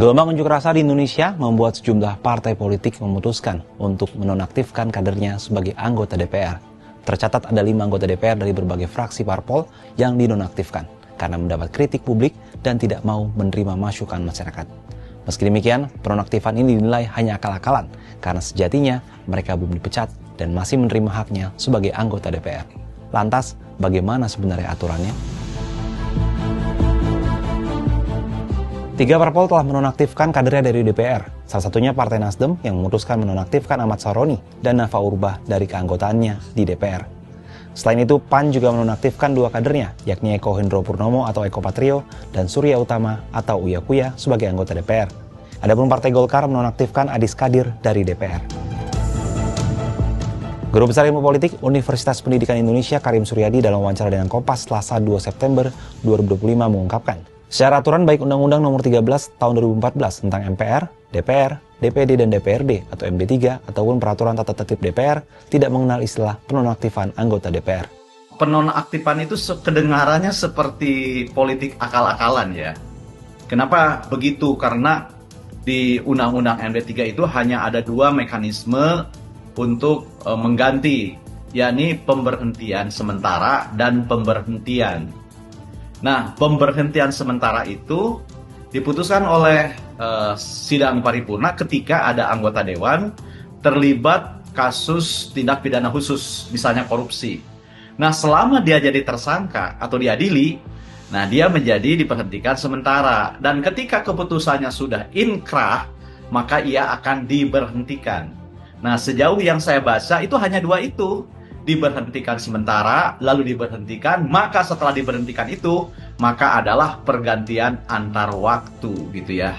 Gelombang unjuk rasa di Indonesia membuat sejumlah partai politik memutuskan untuk menonaktifkan kadernya sebagai anggota DPR. Tercatat ada 5 anggota DPR dari berbagai fraksi parpol yang dinonaktifkan karena mendapat kritik publik dan tidak mau menerima masukan masyarakat. Meski demikian, penonaktifan ini dinilai hanya akal-akalan karena sejatinya mereka belum dipecat dan masih menerima haknya sebagai anggota DPR. Lantas, bagaimana sebenarnya aturannya? 3 parpol telah menonaktifkan kadernya dari DPR. Salah satunya Partai Nasdem yang memutuskan menonaktifkan Ahmad Saroni dan Nafa Urbah dari keanggotaannya di DPR. Selain itu, PAN juga menonaktifkan 2 kadernya, yakni Eko Hendro Purnomo atau Eko Patrio dan Surya Utama atau Uya Kuya sebagai anggota DPR. Adapun Partai Golkar menonaktifkan Adis Kadir dari DPR. Guru Besar Ilmu Politik Universitas Pendidikan Indonesia Karim Suryadi dalam wawancara dengan Kompas Selasa 2 September 2025 mengungkapkan, secara aturan baik Undang-Undang Nomor 13 Tahun 2014 tentang MPR, DPR, DPD dan DPRD atau MD3 ataupun Peraturan Tata Tertib DPR tidak mengenal istilah penonaktifan anggota DPR. Penonaktifan itu kedengarannya seperti politik akal-akalan ya. Kenapa begitu? Karena di Undang-Undang MD3 itu hanya ada 2 mekanisme untuk mengganti, yakni pemberhentian sementara dan pemberhentian. Nah, pemberhentian sementara itu diputuskan oleh sidang paripurna ketika ada anggota dewan terlibat kasus tindak pidana khusus, misalnya korupsi. Nah, selama dia jadi tersangka atau diadili, nah dia menjadi diberhentikan sementara. Dan ketika keputusannya sudah inkrah, maka ia akan diberhentikan. Nah, sejauh yang saya baca itu hanya 2 itu. Diberhentikan sementara, lalu diberhentikan, maka setelah diberhentikan itu, maka adalah pergantian antar waktu gitu ya.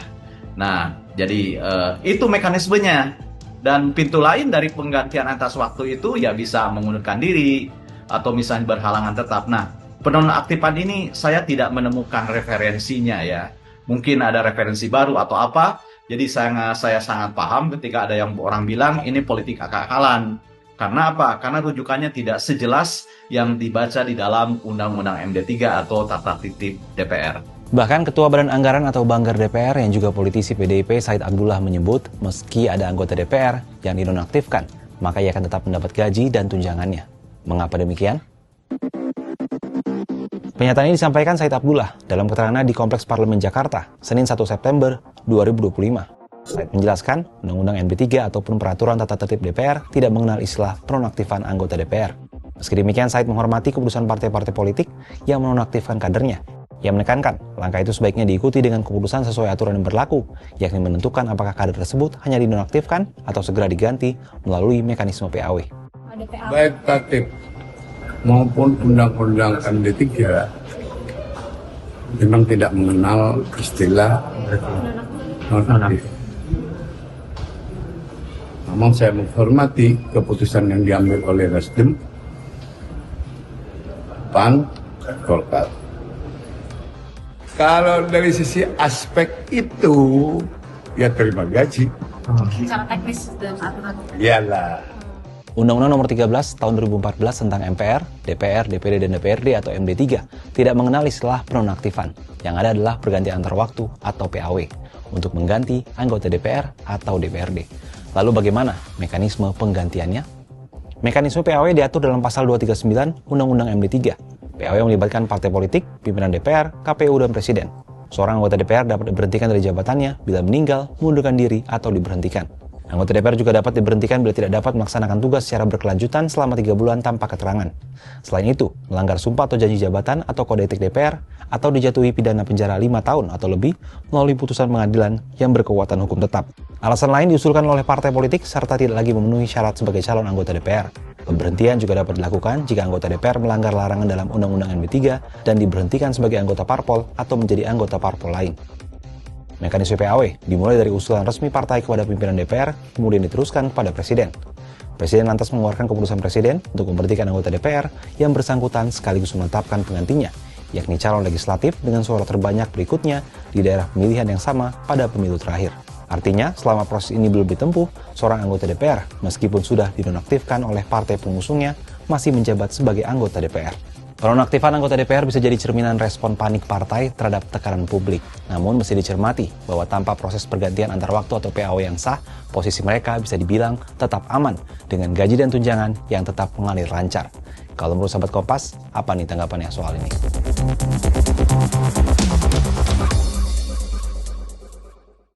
Nah, jadi itu mekanismenya. Dan pintu lain dari penggantian antar waktu itu ya bisa mengundurkan diri, atau misalnya berhalangan tetap. Nah, penonaktifan ini saya tidak menemukan referensinya ya. Mungkin ada referensi baru atau apa. Jadi saya sangat paham ketika ada yang orang bilang ini politik akal-akalan. Karena apa? Karena rujukannya tidak sejelas yang dibaca di dalam Undang-Undang MD3 atau Tata Tertib DPR. Bahkan Ketua Badan Anggaran atau Banggar DPR yang juga politisi PDIP Said Abdullah menyebut meski ada anggota DPR yang dinonaktifkan, maka ia akan tetap mendapat gaji dan tunjangannya. Mengapa demikian? Pernyataan ini disampaikan Said Abdullah dalam keterangannya di Kompleks Parlemen Jakarta, Senin 1 September 2025. Said menjelaskan, Undang-Undang MD3 ataupun Peraturan Tata Tertib DPR tidak mengenal istilah penonaktifan anggota DPR. Meski demikian, Said menghormati keputusan partai-partai politik yang menonaktifkan kadernya. Ia menekankan, langkah itu sebaiknya diikuti dengan keputusan sesuai aturan yang berlaku, yakni menentukan apakah kader tersebut hanya dinonaktifkan atau segera diganti melalui mekanisme PAW. Baik tatip maupun Undang-Undang MD3 memang tidak mengenal istilah nonaktif. Namun saya menghormati keputusan yang diambil oleh Nasdem, PAN, Golkar. Kalau dari sisi aspek itu, ya terima gaji. Secara teknis dan aturan. Iyalah. Undang-Undang Nomor 13 Tahun 2014 tentang MPR, DPR, DPD, dan DPRD atau MD3 tidak mengenal istilah penonaktifan. Yang ada adalah pergantian antar waktu atau PAW untuk mengganti anggota DPR atau DPRD. Lalu bagaimana mekanisme penggantiannya? Mekanisme PAW diatur dalam pasal 239 Undang-Undang MD3. PAW melibatkan partai politik, pimpinan DPR, KPU, dan Presiden. Seorang anggota DPR dapat diberhentikan dari jabatannya bila meninggal, mengundurkan diri, atau diberhentikan. Anggota DPR juga dapat diberhentikan bila tidak dapat melaksanakan tugas secara berkelanjutan selama 3 bulan tanpa keterangan. Selain itu, melanggar sumpah atau janji jabatan atau kode etik DPR, atau dijatuhi pidana penjara 5 tahun atau lebih melalui putusan pengadilan yang berkekuatan hukum tetap. Alasan lain diusulkan oleh partai politik serta tidak lagi memenuhi syarat sebagai calon anggota DPR. Pemberhentian juga dapat dilakukan jika anggota DPR melanggar larangan dalam Undang-Undang MD3 dan diberhentikan sebagai anggota parpol atau menjadi anggota parpol lain. Mekanisme PAW dimulai dari usulan resmi partai kepada pimpinan DPR, kemudian diteruskan kepada Presiden. Presiden lantas mengeluarkan keputusan Presiden untuk memberhentikan anggota DPR yang bersangkutan sekaligus menetapkan penggantinya, yakni calon legislatif dengan suara terbanyak berikutnya di daerah pemilihan yang sama pada pemilu terakhir. Artinya, selama proses ini belum ditempuh, seorang anggota DPR, meskipun sudah dinonaktifkan oleh partai pengusungnya, masih menjabat sebagai anggota DPR. Penonaktifan anggota DPR bisa jadi cerminan respon panik partai terhadap tekanan publik. Namun mesti dicermati bahwa tanpa proses pergantian antar waktu atau PAW yang sah, posisi mereka bisa dibilang tetap aman dengan gaji dan tunjangan yang tetap mengalir lancar. Kalau menurut sahabat Kompas, apa nih tanggapannya soal ini?